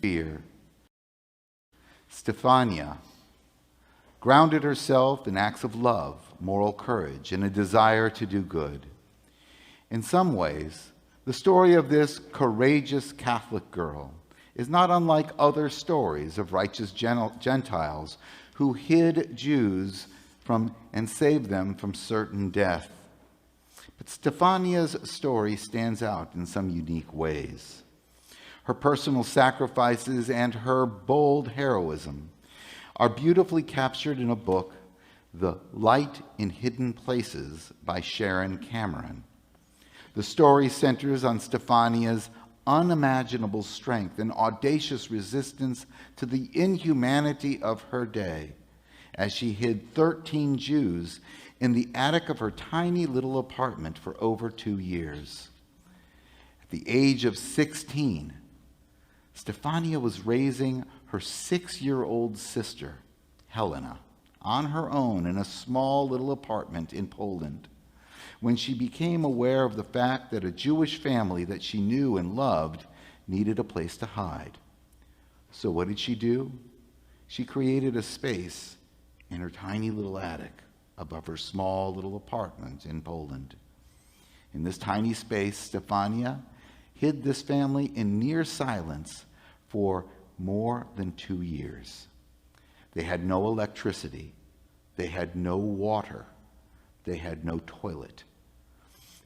fear. Stephania grounded herself in acts of love, moral courage, and a desire to do good. In some ways, the story of this courageous Catholic girl is not unlike other stories of righteous Gentiles who hid Jews from and saved them from certain death. But Stephania's story stands out in some unique ways. Her personal sacrifices and her bold heroism are beautifully captured in a book, The Light in Hidden Places by Sharon Cameron. The story centers on Stephania's unimaginable strength and audacious resistance to the inhumanity of her day as she hid 13 Jews in the attic of her tiny little apartment for over 2 years. At the age of 16, Stephania was raising her 6-year-old sister, Helena, on her own in a small little apartment in Poland, when she became aware of the fact that a Jewish family that she knew and loved needed a place to hide. So what did she do? She created a space in her tiny little attic above her small little apartment in Poland. In this tiny space, Stephania hid this family in near silence for more than 2 years. They had no electricity. They had no water. They had no toilet.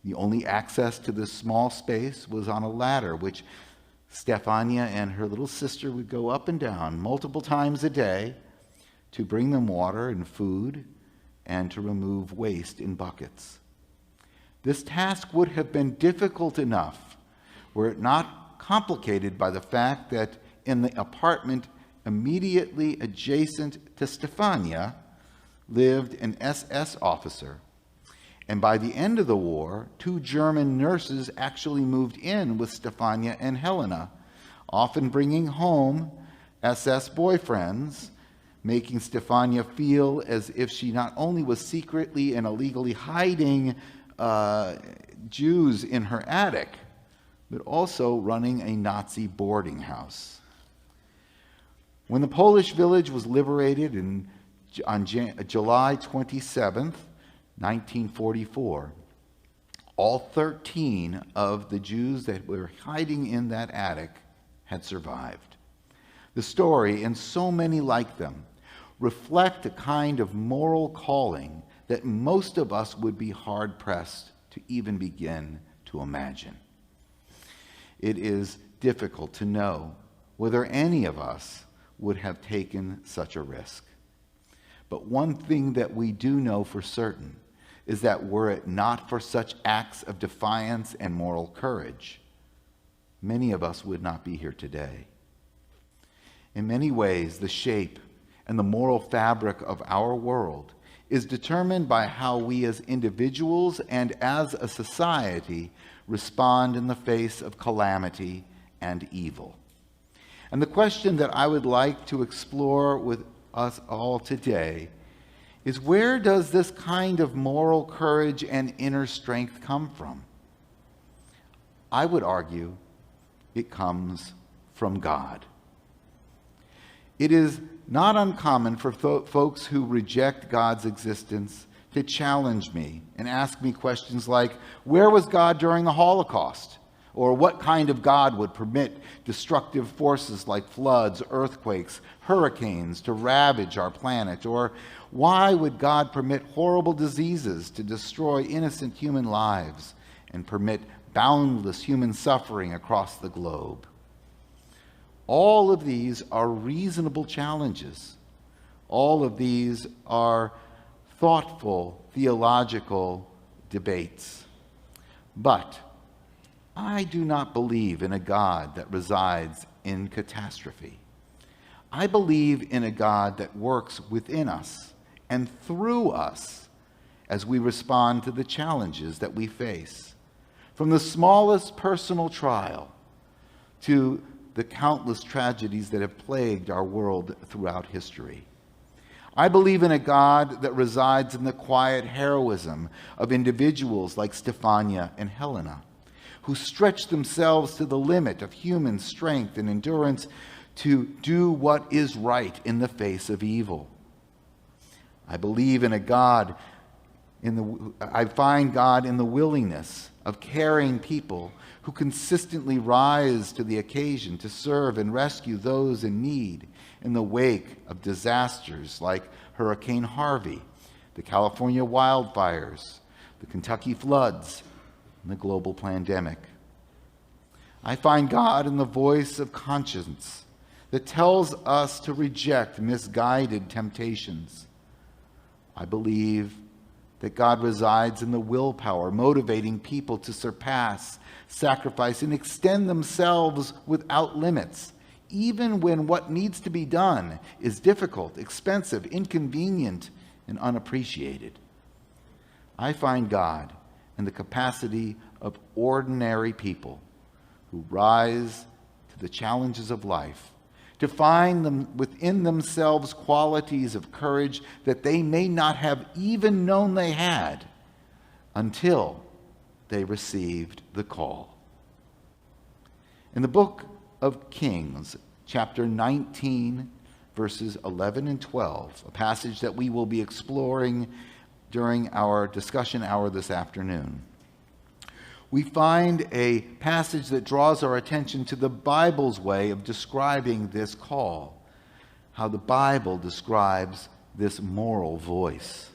The only access to this small space was on a ladder, which Stephania and her little sister would go up and down multiple times a day to bring them water and food and to remove waste in buckets. This task would have been difficult enough were it not complicated by the fact that in the apartment immediately adjacent to Stephania lived an SS officer. And by the end of the war, 2 German nurses actually moved in with Stephania and Helena, often bringing home SS boyfriends, making Stephania feel as if she not only was secretly and illegally hiding Jews in her attic, but also running a Nazi boarding house. When the Polish village was liberated on July 27th, 1944, all 13 of the Jews that were hiding in that attic had survived. The story, and so many like them, reflect a kind of moral calling that most of us would be hard-pressed to even begin to imagine. It is difficult to know whether any of us would have taken such a risk. But one thing that we do know for certain is that were it not for such acts of defiance and moral courage, many of us would not be here today. In many ways, the shape and the moral fabric of our world is determined by how we as individuals and as a society respond in the face of calamity and evil. And the question that I would like to explore with us all today is, where does this kind of moral courage and inner strength come from? I would argue it comes from God. It is not uncommon for folks who reject God's existence to challenge me and ask me questions like, where was God during the Holocaust? Or what kind of God would permit destructive forces like floods, earthquakes, hurricanes to ravage our planet? Or why would God permit horrible diseases to destroy innocent human lives and permit boundless human suffering across the globe? All of these are reasonable challenges. All of these are thoughtful theological debates. But I do not believe in a God that resides in catastrophe. I believe in a God that works within us and through us as we respond to the challenges that we face, from the smallest personal trial to the countless tragedies that have plagued our world throughout history. I believe in a God that resides in the quiet heroism of individuals like Stephania and Helena, who stretched themselves to the limit of human strength and endurance to do what is right in the face of evil. I believe in a God I find God in the willingness of caring people who consistently rise to the occasion to serve and rescue those in need in the wake of disasters like Hurricane Harvey, the California wildfires, the Kentucky floods, and the global pandemic. I find God in the voice of conscience that tells us to reject misguided temptations. I believe that God resides in the willpower, motivating people to surpass, sacrifice, and extend themselves without limits, even when what needs to be done is difficult, expensive, inconvenient, and unappreciated. I find God in the capacity of ordinary people who rise to the challenges of life, to find them within themselves qualities of courage that they may not have even known they had until they received the call. In the book of Kings, chapter 19, verses 11 and 12, a passage that we will be exploring during our discussion hour this afternoon, we find a passage that draws our attention to the Bible's way of describing this call, how the Bible describes this moral voice.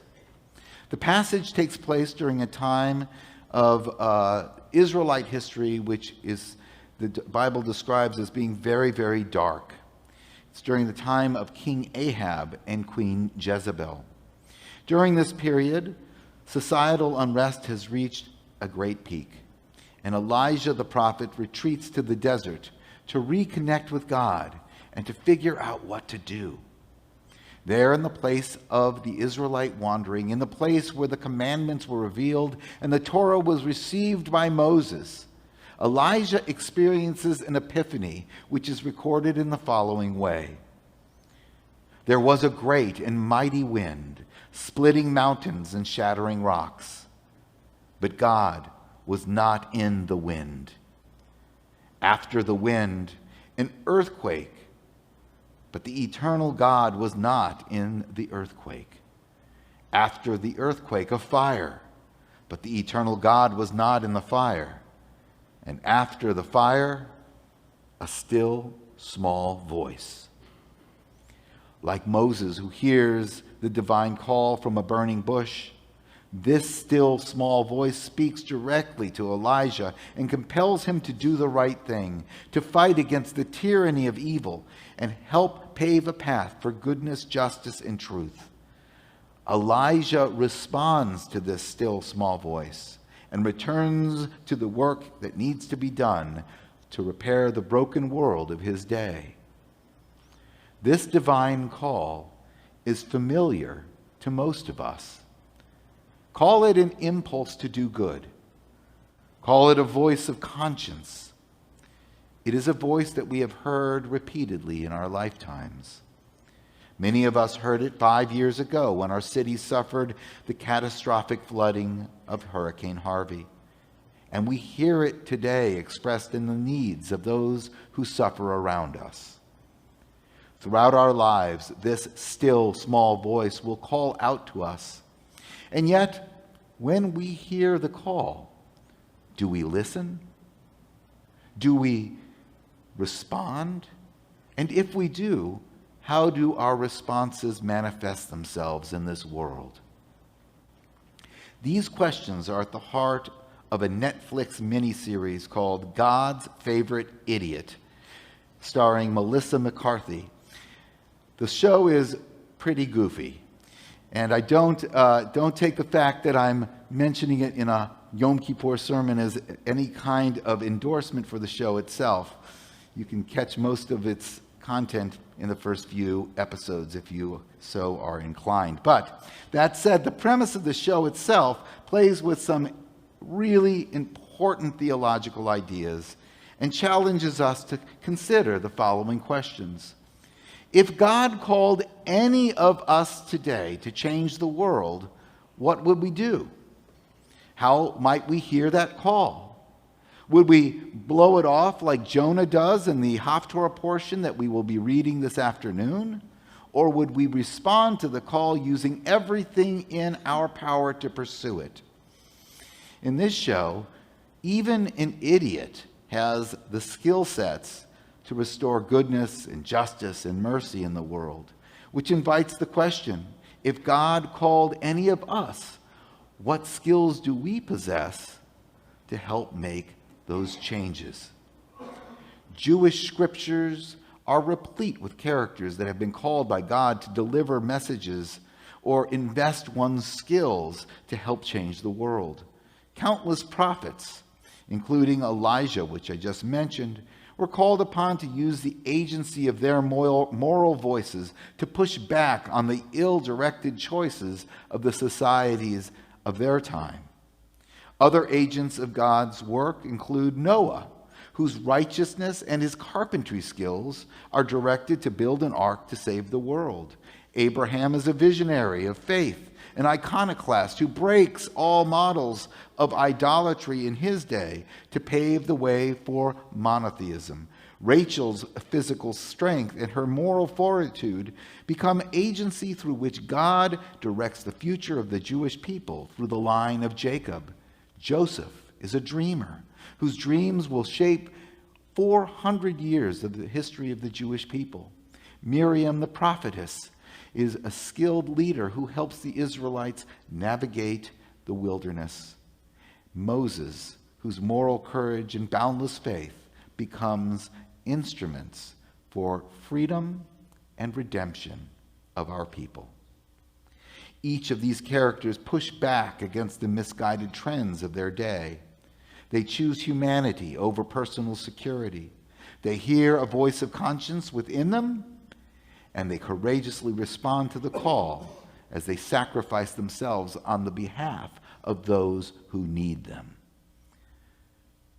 The passage takes place during a time of Israelite history, which is the Bible describes as being very, very dark. It's during the time of King Ahab and Queen Jezebel. During this period, societal unrest has reached a great peak. And Elijah the prophet retreats to the desert to reconnect with God and to figure out what to do. There in the place of the Israelite wandering, in the place where the commandments were revealed and the Torah was received by Moses, Elijah experiences an epiphany which is recorded in the following way. There was a great and mighty wind, splitting mountains and shattering rocks. But God was not in the wind. After the wind, an earthquake, but the eternal God was not in the earthquake. After the earthquake, a fire, but the eternal God was not in the fire. And after the fire, a still small voice. Like Moses, who hears the divine call from a burning bush, this still small voice speaks directly to Elijah and compels him to do the right thing, to fight against the tyranny of evil and help pave a path for goodness, justice, and truth. Elijah responds to this still small voice and returns to the work that needs to be done to repair the broken world of his day. This divine call is familiar to most of us. Call it an impulse to do good. Call it a voice of conscience. It is a voice that we have heard repeatedly in our lifetimes. Many of us heard it 5 years ago when our city suffered the catastrophic flooding of Hurricane Harvey. And we hear it today expressed in the needs of those who suffer around us. Throughout our lives, this still small voice will call out to us. And yet, when we hear the call, do we listen? Do we respond? And if we do, how do our responses manifest themselves in this world? These questions are at the heart of a Netflix miniseries called God's Favorite Idiot, starring Melissa McCarthy. The show is pretty goofy. And I don't take the fact that I'm mentioning it in a Yom Kippur sermon as any kind of endorsement for the show itself. You can catch most of its content in the first few episodes if you so are inclined. But that said, the premise of the show itself plays with some really important theological ideas and challenges us to consider the following questions. If God called any of us today to change the world, what would we do? How might we hear that call? Would we blow it off like Jonah does in the Haftorah portion that we will be reading this afternoon? Or would we respond to the call using everything in our power to pursue it? In this show, even an idiot has the skill sets to restore goodness and justice and mercy in the world, which invites the question, if God called any of us, what skills do we possess to help make those changes? Jewish scriptures are replete with characters that have been called by God to deliver messages or invest one's skills to help change the world. Countless prophets, including Elijah, which I just mentioned, were called upon to use the agency of their moral voices to push back on the ill-directed choices of the societies of their time. Other agents of God's work include Noah, whose righteousness and his carpentry skills are directed to build an ark to save the world. Abraham is a visionary of faith, an iconoclast who breaks all models of idolatry in his day to pave the way for monotheism. Rachel's physical strength and her moral fortitude become agency through which God directs the future of the Jewish people through the line of Jacob. Joseph is a dreamer whose dreams will shape 400 years of the history of the Jewish people. Miriam the prophetess is a skilled leader who helps the Israelites navigate the wilderness. Moses, whose moral courage and boundless faith becomes instruments for freedom and redemption of our people. Each of these characters push back against the misguided trends of their day. They choose humanity over personal security. They hear a voice of conscience within them, and they courageously respond to the call as they sacrifice themselves on the behalf of those who need them.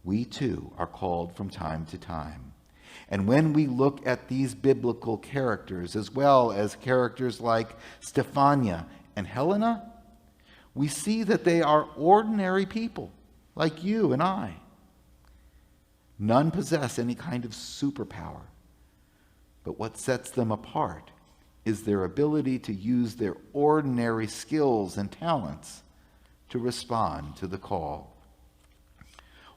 We too are called from time to time. And when we look at these biblical characters, as well as characters like Stephania and Helena, we see that they are ordinary people like you and I. None possess any kind of superpower, but what sets them apart is their ability to use their ordinary skills and talents to respond to the call.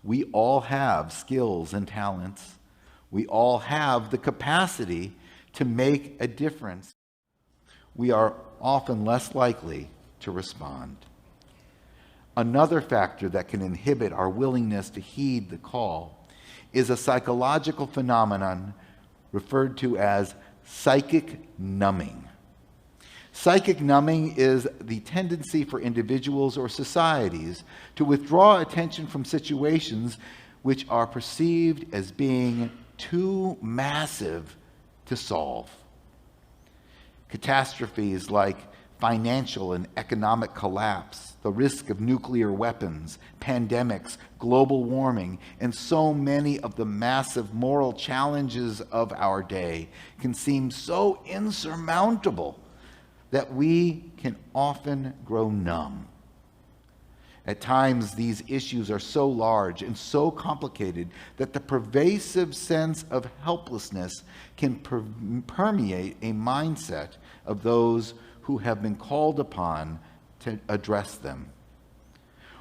We all have skills and talents. We all have the capacity to make a difference. We are often less likely to respond. Another factor that can inhibit our willingness to heed the call is a psychological phenomenon referred to as psychic numbing. Psychic numbing is the tendency for individuals or societies to withdraw attention from situations which are perceived as being too massive to solve. Catastrophes like financial and economic collapse, the risk of nuclear weapons, pandemics, global warming, and so many of the massive moral challenges of our day can seem so insurmountable that we can often grow numb. At times, these issues are so large and so complicated that the pervasive sense of helplessness can permeate a mindset of those who have been called upon to address them.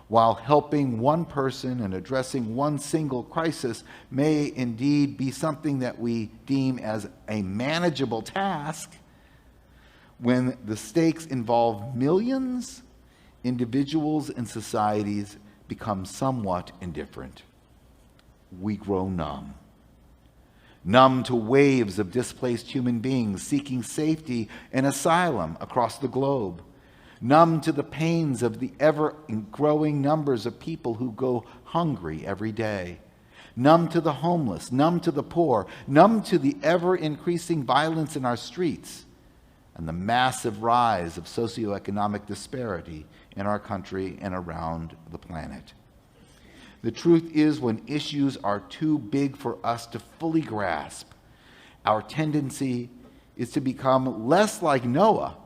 While helping one person and addressing one single crisis may indeed be something that we deem as a manageable task, when the stakes involve millions, individuals and societies become somewhat indifferent. We grow numb. Numb to waves of displaced human beings seeking safety and asylum across the globe. Numb to the pains of the ever-growing numbers of people who go hungry every day. Numb to the homeless, numb to the poor, numb to the ever-increasing violence in our streets, and the massive rise of socioeconomic disparity in our country and around the planet. The truth is, when issues are too big for us to fully grasp, our tendency is to become less like Noah,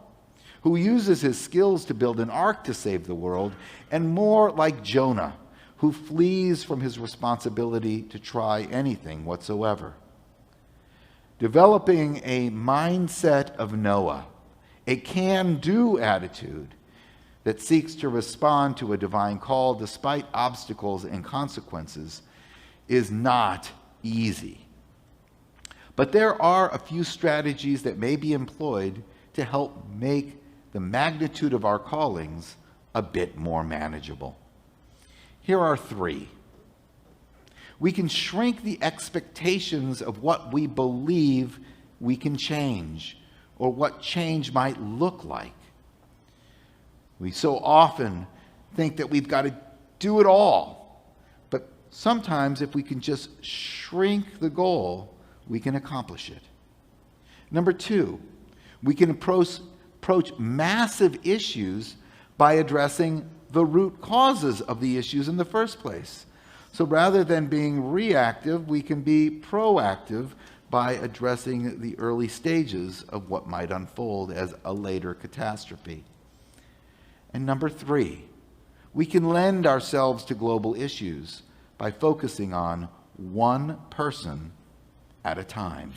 who uses his skills to build an ark to save the world, and more like Jonah, who flees from his responsibility to try anything whatsoever. Developing a mindset of Noah, a can-do attitude that seeks to respond to a divine call despite obstacles and consequences, is not easy. But there are a few strategies that may be employed to help make the magnitude of our callings a bit more manageable. Here are three. We can shrink the expectations of what we believe we can change, or what change might look like. We so often think that we've got to do it all, but sometimes if we can just shrink the goal, we can accomplish it. Number two, we can approach massive issues by addressing the root causes of the issues in the first place. So rather than being reactive, we can be proactive by addressing the early stages of what might unfold as a later catastrophe. And number three, we can lend ourselves to global issues by focusing on one person at a time.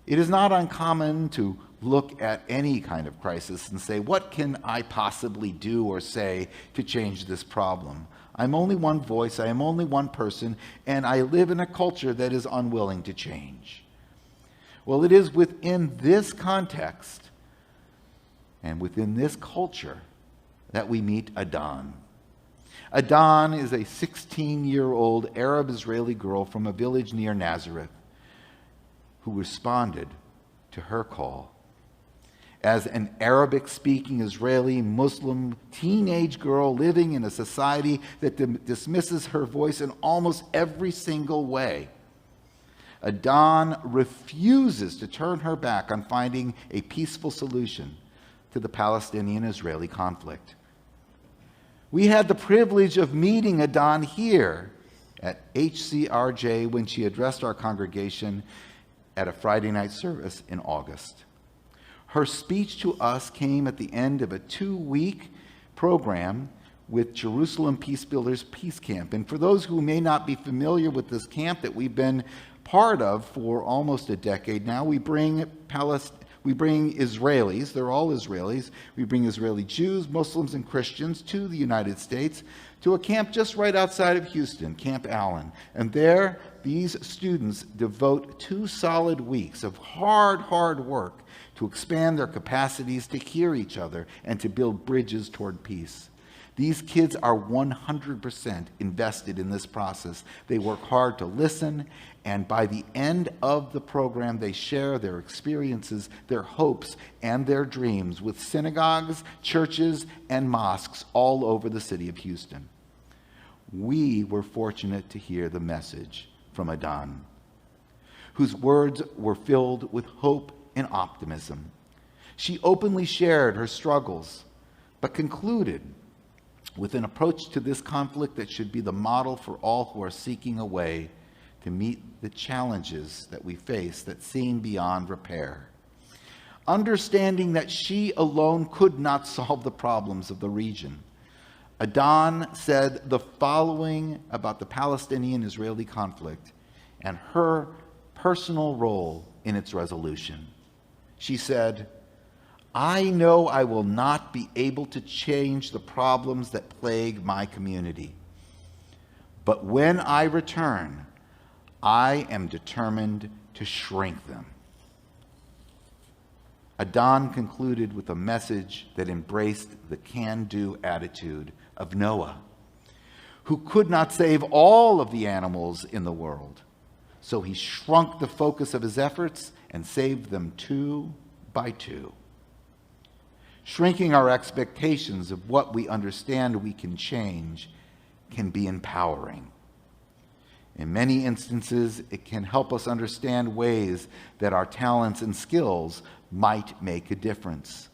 It is not uncommon to look at any kind of crisis and say, what can I possibly do or say to change this problem? I'm only one voice, I am only one person, and I live in a culture that is unwilling to change. Well, it is within this context and within this culture that we meet Adan. Adan is a 16-year-old Arab-Israeli girl from a village near Nazareth who responded to her call. As an Arabic-speaking Israeli Muslim teenage girl living in a society that dismisses her voice in almost every single way, Adan refuses to turn her back on finding a peaceful solution to the Palestinian-Israeli conflict. We had the privilege of meeting Adan here at HCRJ when she addressed our congregation at a Friday night service in August. Her speech to us came at the end of a 2-week program with Jerusalem Peace Builders Peace Camp. And for those who may not be familiar with this camp that we've been part of for almost a decade now, we bring Israelis, they're all Israelis, we bring Israeli Jews, Muslims, and Christians to the United States to a camp just right outside of Houston, Camp Allen. And there, these students devote 2 solid weeks of hard work to expand their capacities to hear each other and to build bridges toward peace. These kids are 100% invested in this process. They work hard to listen, and by the end of the program, they share their experiences, their hopes, and their dreams with synagogues, churches, and mosques all over the city of Houston. We were fortunate to hear the message from Adan, whose words were filled with hope and optimism. She openly shared her struggles, but concluded with an approach to this conflict that should be the model for all who are seeking a way to meet the challenges that we face that seem beyond repair. Understanding that she alone could not solve the problems of the region, Adan said the following about the Palestinian-Israeli conflict and her personal role in its resolution. She said, "I know I will not be able to change the problems that plague my community. But when I return, I am determined to shrink them." Adan concluded with a message that embraced the can-do attitude of Noah, who could not save all of the animals in the world. So he shrunk the focus of his efforts and saved them 2 by 2. Shrinking our expectations of what we understand we can change can be empowering. In many instances, it can help us understand ways that our talents and skills might make a difference.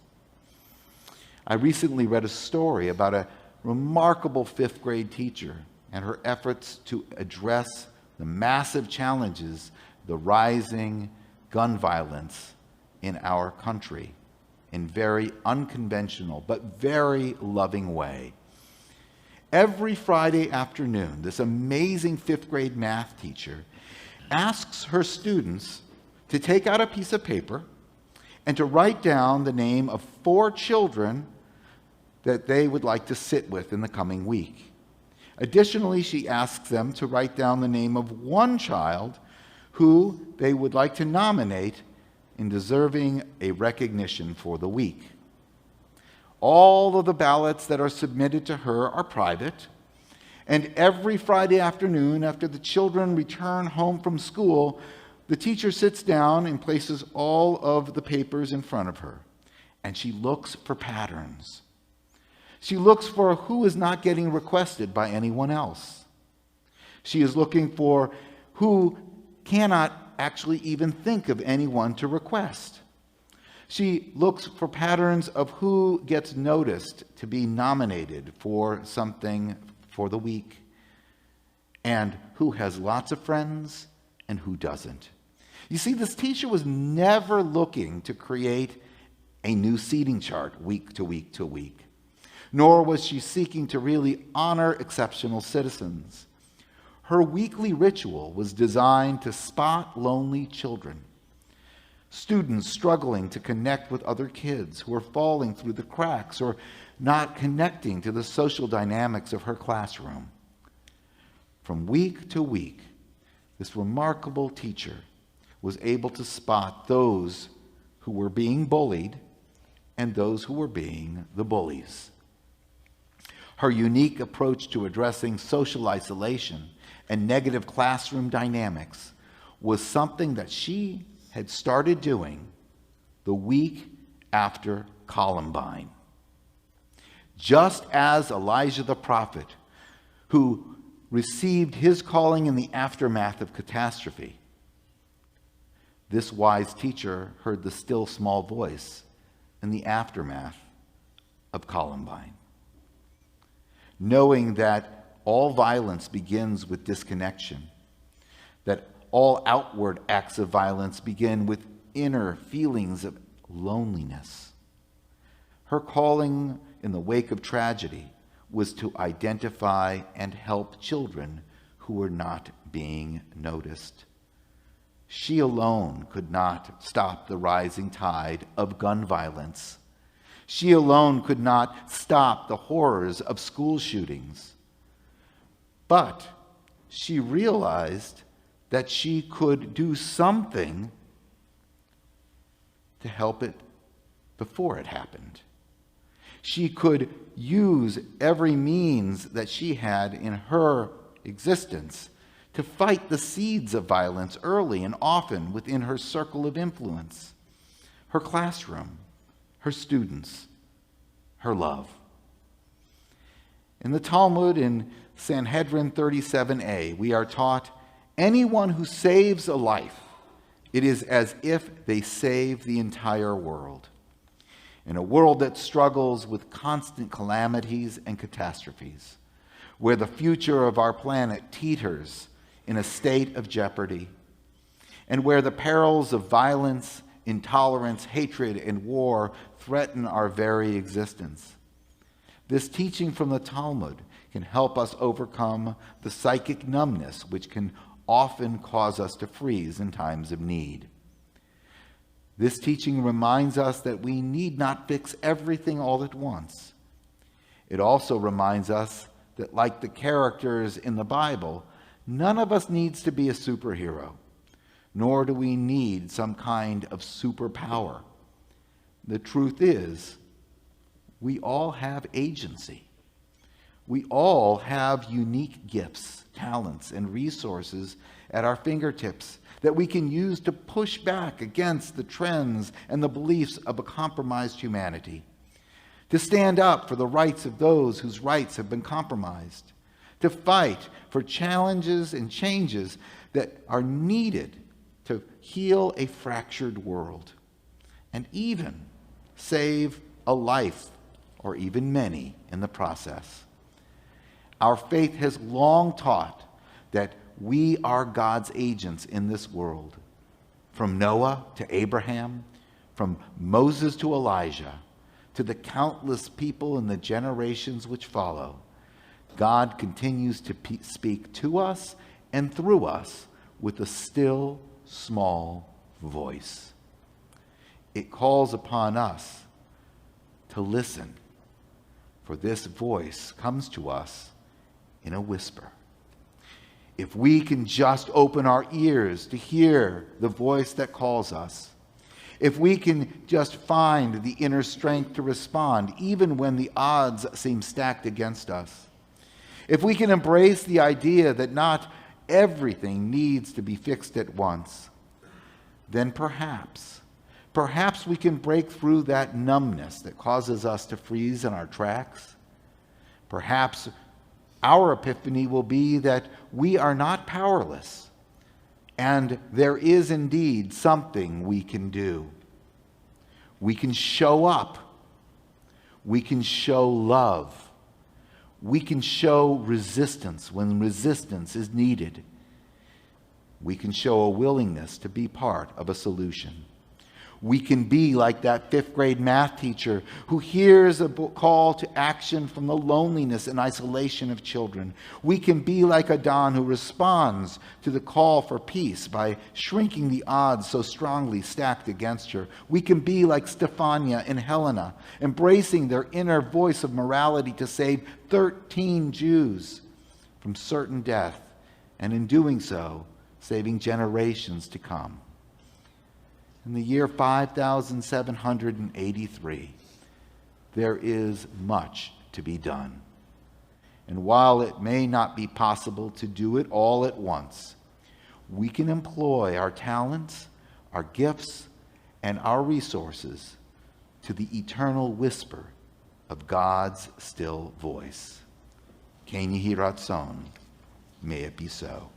I recently read a story about a remarkable 5th grade teacher and her efforts to address the massive challenges, the rising gun violence in our country in very unconventional but very loving way. every Friday afternoon, this amazing 5th grade math teacher asks her students to take out a piece of paper and to write down the name of 4 children that they would like to sit with in the coming week. Additionally, she asks them to write down the name of 1 child who they would like to nominate in deserving a recognition for the week. All of the ballots that are submitted to her are private, and every Friday afternoon after the children return home from school, the teacher sits down and places all of the papers in front of her, and she looks for patterns. She looks for who is not getting requested by anyone else. She is looking for who cannot actually even think of anyone to request. She looks for patterns of who gets noticed to be nominated for something for the week, and who has lots of friends and who doesn't. You see, this teacher was never looking to create a new seating chart week to week to week, nor was she seeking to really honor exceptional citizens. Her weekly ritual was designed to spot lonely children, students struggling to connect with other kids who are falling through the cracks or not connecting to the social dynamics of her classroom. From week to week, this remarkable teacher was able to spot those who were being bullied and those who were being the bullies. Her unique approach to addressing social isolation and negative classroom dynamics was something that she had started doing the week after Columbine. Just as Elijah the prophet, who received his calling in the aftermath of catastrophe, this wise teacher heard the still small voice in the aftermath of Columbine. Knowing that all violence begins with disconnection, that all outward acts of violence begin with inner feelings of loneliness. Her calling in the wake of tragedy was to identify and help children who were not being noticed. She alone could not stop the rising tide of gun violence. She alone could not stop the horrors of school shootings. But she realized that she could do something to help it before it happened. She could use every means that she had in her existence to fight the seeds of violence early and often within her circle of influence, her classroom, her students, her love. In the Talmud in Sanhedrin 37a, we are taught, anyone who saves a life, it is as if they save the entire world. In a world that struggles with constant calamities and catastrophes, where the future of our planet teeters in a state of jeopardy, and where the perils of violence, intolerance, hatred, and war threaten our very existence, this teaching from the Talmud can help us overcome the psychic numbness which can often cause us to freeze in times of need. This teaching reminds us that we need not fix everything all at once. It also reminds us that, like the characters in the Bible, none of us needs to be a superhero, nor do we need some kind of superpower. The truth is, we all have agency. We all have unique gifts, talents, and resources at our fingertips that we can use to push back against the trends and the beliefs of a compromised humanity, to stand up for the rights of those whose rights have been compromised, to fight for challenges and changes that are needed to heal a fractured world, and even save a life or even many in the process. Our faith has long taught that we are God's agents in this world. From Noah to Abraham, from Moses to Elijah, to the countless people in the generations which follow, God continues to speak to us and through us with a still, small voice. It calls upon us to listen, for this voice comes to us in a whisper. If we can just open our ears to hear the voice that calls us, if we can just find the inner strength to respond, even when the odds seem stacked against us, if we can embrace the idea that not everything needs to be fixed at once, then perhaps we can break through that numbness that causes us to freeze in our tracks. Perhaps our epiphany will be that we are not powerless, and there is indeed something we can do. We can show up. We can show love. We can show resistance when resistance is needed. We can show a willingness to be part of a solution. We can be like that 5th grade math teacher who hears a call to action from the loneliness and isolation of children. We can be like Adon who responds to the call for peace by shrinking the odds so strongly stacked against her. We can be like Stefania and Helena, embracing their inner voice of morality to save 13 Jews from certain death, and in doing so, saving generations to come. In the year 5783, there is much to be done. And while it may not be possible to do it all at once, we can employ our talents, our gifts, and our resources to the eternal whisper of God's still voice. Ken Yehi Ratzon, may it be so.